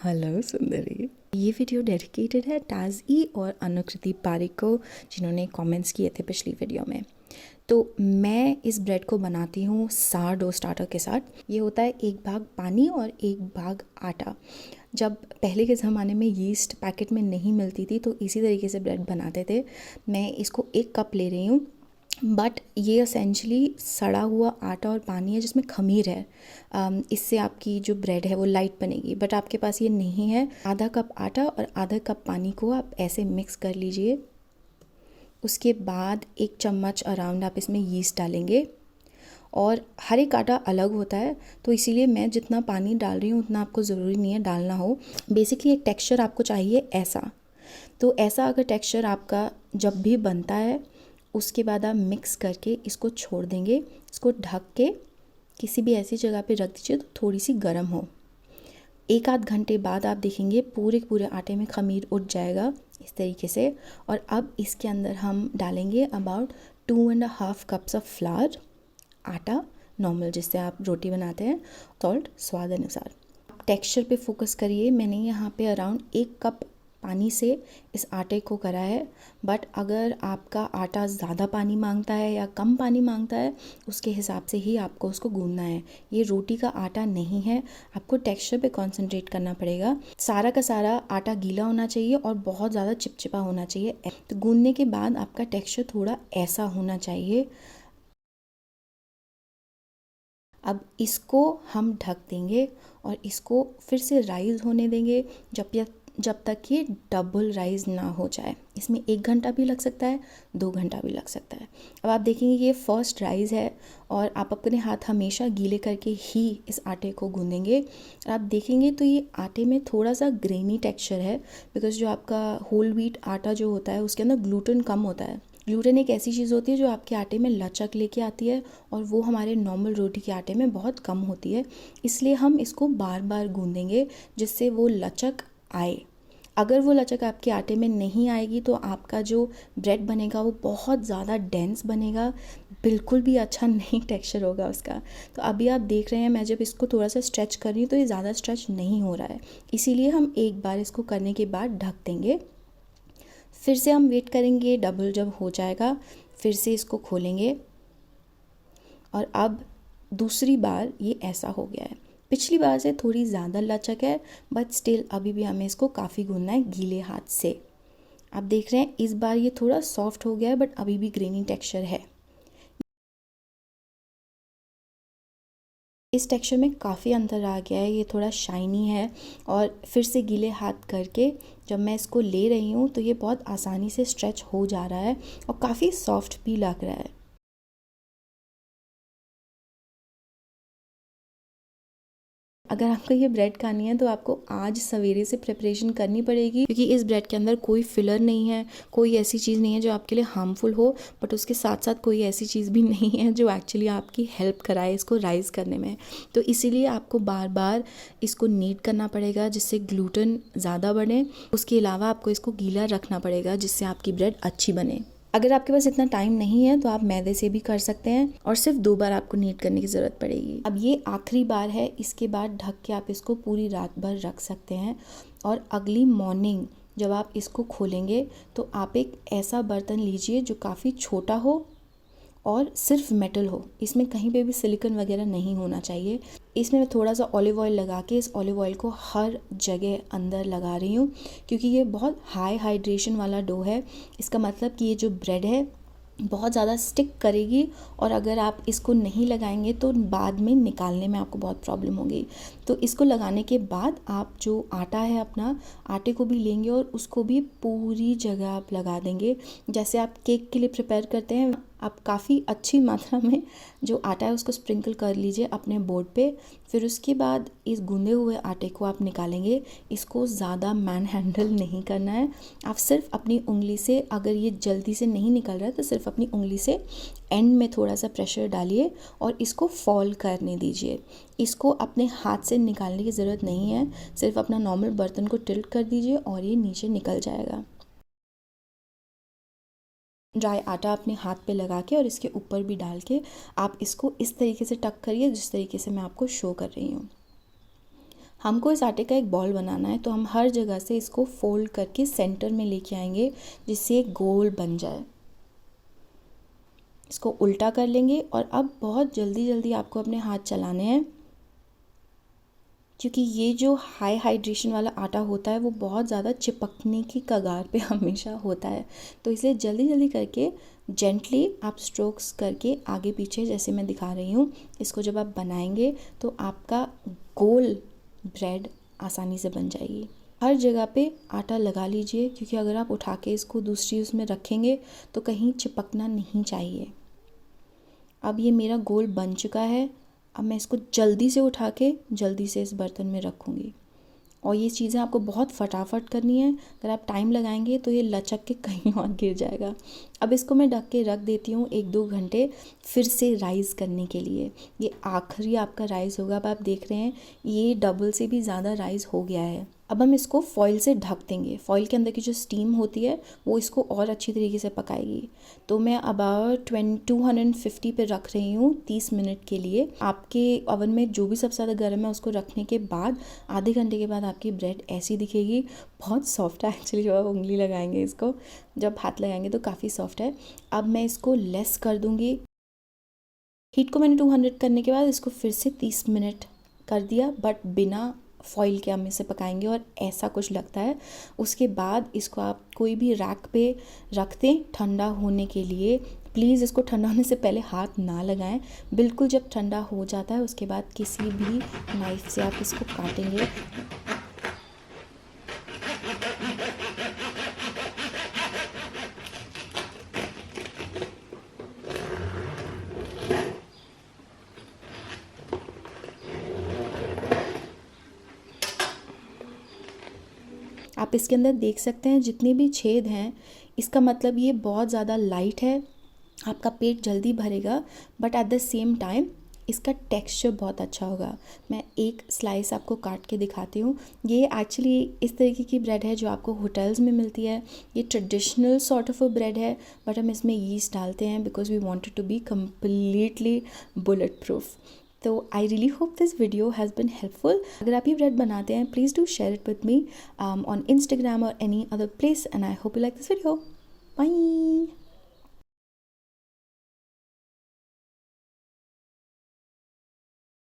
Hello सुंदरी। ये video dedicated है ताज़ी और अनुकृति पारिक को, जिन्होंने कमेंट्स किए थे पिछली वीडियो में। तो मैं इस ब्रेड को बनाती हूँ सारडो स्टार्टर के साथ। ये होता है 1 भाग पानी और 1 भाग आटा। जब पहले के ज़माने में यीस्ट पैकेट में नहीं मिलती थी तो इसी तरीके से ब्रेड बनाते थे। मैं इसको 1 कप ले रही हूँ, बट ये असेंशली सड़ा हुआ आटा और पानी है जिसमें खमीर है। इससे आपकी जो ब्रेड है वो लाइट बनेगी, बट आपके पास ये नहीं है। आधा कप आटा और आधा कप पानी को आप ऐसे मिक्स कर लीजिए। उसके बाद 1 चम्मच अराउंड आप इसमें यीस्ट डालेंगे, और हर एक आटा अलग होता है तो इसीलिए मैं जितना पानी डाल रही हूँ उतना आपको ज़रूरी नहीं है डालना हो। बेसिकली एक टेक्सचर आपको चाहिए ऐसा। तो ऐसा अगर टेक्सचर आपका जब भी बनता है, उसके बाद आप मिक्स करके इसको छोड़ देंगे। इसको ढक के किसी भी ऐसी जगह पे रख दीजिए तो थोड़ी सी गर्म हो। 1 आध घंटे बाद आप देखेंगे पूरे आटे में खमीर उठ जाएगा इस तरीके से। और अब इसके अंदर हम डालेंगे अबाउट 2.5 कप्स ऑफ फ्लावर, आटा नॉर्मल जिससे आप रोटी बनाते हैं, सॉल्ट स्वाद अनुसार। टेक्सचर पे फोकस करिए। मैंने यहाँ पे अराउंड 1 कप पानी से इस आटे को करा है, बट अगर आपका आटा ज़्यादा पानी मांगता है या कम पानी मांगता है उसके हिसाब से ही आपको उसको गूंदना है। ये रोटी का आटा नहीं है, आपको टेक्सचर पे कंसंट्रेट करना पड़ेगा। सारा का सारा आटा गीला होना चाहिए और बहुत ज़्यादा चिपचिपा होना चाहिए। तो गूंदने के बाद आपका टेक्सचर थोड़ा ऐसा होना चाहिए। अब इसको हम ढक देंगे और इसको फिर से राइज़ होने देंगे जब तक ये डबल राइज़ ना हो जाए। इसमें 1 घंटा भी लग सकता है, 2 घंटा भी लग सकता है। अब आप देखेंगे ये फर्स्ट राइज़ है और आप अपने हाथ हमेशा गीले करके ही इस आटे को गूंदेंगे। आप देखेंगे तो ये आटे में थोड़ा सा ग्रेनी टेक्सचर है, बिकॉज़ जो आपका होल व्हीट आटा जो होता है उसके अंदर ग्लूटेन कम होता है। ग्लूटेन एक ऐसी चीज़ होती है जो आपके आटे में लचक लेके आती है, और वो हमारे नॉर्मल रोटी के आटे में बहुत कम होती है। इसलिए हम इसको बार बार गूंदेंगे जिससे वो लचक आए। अगर वो लचक आपके आटे में नहीं आएगी तो आपका जो ब्रेड बनेगा वो बहुत ज़्यादा डेंस बनेगा, बिल्कुल भी अच्छा नहीं टेक्सचर होगा उसका। तो अभी आप देख रहे हैं मैं जब इसको थोड़ा सा स्ट्रेच कर रही हूँ तो ये ज़्यादा स्ट्रेच नहीं हो रहा है, इसीलिए हम एक बार इसको करने के बाद ढक देंगे। फिर से हम वेट करेंगे, डबल जब हो जाएगा फिर से इसको खोलेंगे, और अब दूसरी बार ये ऐसा हो गया है। पिछली बार से थोड़ी ज़्यादा लचक है, बट स्टिल अभी भी हमें इसको काफ़ी गूंदना है गीले हाथ से। आप देख रहे हैं इस बार ये थोड़ा सॉफ्ट हो गया है, बट अभी भी ग्रेनी टेक्सचर है। इस टेक्सचर में काफ़ी अंतर आ गया है, ये थोड़ा शाइनी है। और फिर से गीले हाथ करके जब मैं इसको ले रही हूँ तो ये बहुत आसानी से स्ट्रेच हो जा रहा है और काफ़ी सॉफ्ट भी लग रहा है। अगर आपको ये ब्रेड खानी है तो आपको आज सवेरे से प्रिपरेशन करनी पड़ेगी, क्योंकि इस ब्रेड के अंदर कोई फिलर नहीं है, कोई ऐसी चीज़ नहीं है जो आपके लिए हार्मफुल हो, बट उसके साथ साथ कोई ऐसी चीज़ भी नहीं है जो एक्चुअली आपकी हेल्प कराए इसको राइज़ करने में। तो इसीलिए आपको बार बार इसको नीड करना पड़ेगा जिससे ग्लूटेन ज़्यादा बने। उसके अलावा आपको इसको गीला रखना पड़ेगा जिससे आपकी ब्रेड अच्छी बने। अगर आपके पास इतना टाइम नहीं है तो आप मैदे से भी कर सकते हैं, और सिर्फ 2 बार आपको नीड करने की ज़रूरत पड़ेगी। अब ये आखिरी बार है, इसके बाद ढक के आप इसको पूरी रात भर रख सकते हैं। और अगली मॉर्निंग जब आप इसको खोलेंगे तो आप एक ऐसा बर्तन लीजिए जो काफ़ी छोटा हो और सिर्फ मेटल हो, इसमें कहीं पे भी सिलिकॉन वगैरह नहीं होना चाहिए। इसमें मैं थोड़ा सा ऑलिव ऑयल लगा के इस ऑलिव ऑयल को हर जगह अंदर लगा रही हूँ, क्योंकि ये बहुत हाई हाइड्रेशन वाला डो है। इसका मतलब कि ये जो ब्रेड है बहुत ज़्यादा स्टिक करेगी, और अगर आप इसको नहीं लगाएंगे तो बाद में निकालने में आपको बहुत प्रॉब्लम होगी। तो इसको लगाने के बाद आप जो आटा है अपना, आटे को भी लेंगे और उसको भी पूरी जगह आप लगा देंगे। जैसे आप केक के लिए प्रिपेयर करते हैं, आप काफ़ी अच्छी मात्रा में जो आटा है उसको स्प्रिंकल कर लीजिए अपने बोर्ड पे। फिर उसके बाद इस गूंदे हुए आटे को आप निकालेंगे। इसको ज़्यादा मैन हैंडल नहीं करना है, आप सिर्फ अपनी उंगली से, अगर ये जल्दी से नहीं निकल रहा है तो सिर्फ अपनी उंगली से एंड में थोड़ा सा प्रेशर डालिए और इसको फॉल करने दीजिए। इसको अपने हाथ से निकालने की ज़रूरत नहीं है, सिर्फ अपना नॉर्मल बर्तन को टिल्ट कर दीजिए और ये नीचे निकल जाएगा। ड्राई आटा अपने हाथ पे लगा के और इसके ऊपर भी डाल के आप इसको इस तरीके से टक करिए जिस तरीके से मैं आपको शो कर रही हूँ। हमको इस आटे का एक बॉल बनाना है, तो हम हर जगह से इसको फोल्ड करके सेंटर में लेके आएंगे जिससे एक गोल बन जाए। इसको उल्टा कर लेंगे और अब बहुत जल्दी जल्दी आपको अपने हाथ चलाने हैं, क्योंकि ये जो हाई हाइड्रेशन वाला आटा होता है वो बहुत ज़्यादा चिपकने की कगार पे हमेशा होता है। तो इसलिए जल्दी जल्दी करके जेंटली आप स्ट्रोक्स करके आगे पीछे, जैसे मैं दिखा रही हूँ, इसको जब आप बनाएंगे तो आपका गोल ब्रेड आसानी से बन जाएगी। हर जगह पे आटा लगा लीजिए, क्योंकि अगर आप उठा के इसको दूसरी उसमें रखेंगे तो कहीं चिपकना नहीं चाहिए। अब ये मेरा गोल बन चुका है। अब मैं इसको जल्दी से उठा के जल्दी से इस बर्तन में रखूँगी। और ये चीज़ें आपको बहुत फटाफट करनी है, अगर आप टाइम लगाएंगे तो ये लचक के कहीं और गिर जाएगा। अब इसको मैं ढक के रख देती हूँ 1-2 घंटे फिर से राइज़ करने के लिए। ये आखिरी आपका राइज़ होगा। अब आप देख रहे हैं ये डबल से भी ज़्यादा राइज़ हो गया है। अब हम इसको फॉइल से ढक देंगे। फॉइल के अंदर की जो स्टीम होती है वो इसको और अच्छी तरीके से पकाएगी। तो मैं अबाउट 250 पे रख रही हूँ 30 मिनट के लिए। आपके ओवन में जो भी सबसे ज़्यादा गर्म है उसको रखने के बाद आधे घंटे के बाद आपकी ब्रेड ऐसी दिखेगी। बहुत सॉफ्ट है एक्चुअली, जब आप उंगली लगाएंगे इसको, जब हाथ लगाएंगे तो काफ़ी सॉफ्ट है। अब मैं इसको लेस कर दूँगी। हीट को मैंने 200 करने के बाद इसको फिर से 30 मिनट कर दिया, बट बिना फॉइल के हम इसे पकाएंगे और ऐसा कुछ लगता है। उसके बाद इसको आप कोई भी रैक पे रख दें ठंडा होने के लिए। प्लीज़ इसको ठंडा होने से पहले हाथ ना लगाएं। बिल्कुल जब ठंडा हो जाता है उसके बाद किसी भी नाइफ़ से आप इसको काटेंगे। आप इसके अंदर देख सकते हैं जितने भी छेद हैं, इसका मतलब ये बहुत ज़्यादा लाइट है। आपका पेट जल्दी भरेगा, but at the same time इसका टेक्सचर बहुत अच्छा होगा। मैं एक स्लाइस आपको काट के दिखाती हूँ। ये एक्चुअली इस तरीके की ब्रेड है जो आपको होटल्स में मिलती है। ये traditional sort of a bread है, बट हम इसमें यीस्ट डालते हैं because we wanted to be completely bulletproof. तो I really hope this video has been helpful. अगर आप ये ब्रेड बनाते हैं please do share it with me on Instagram or any other place, and I hope you like this video. Bye.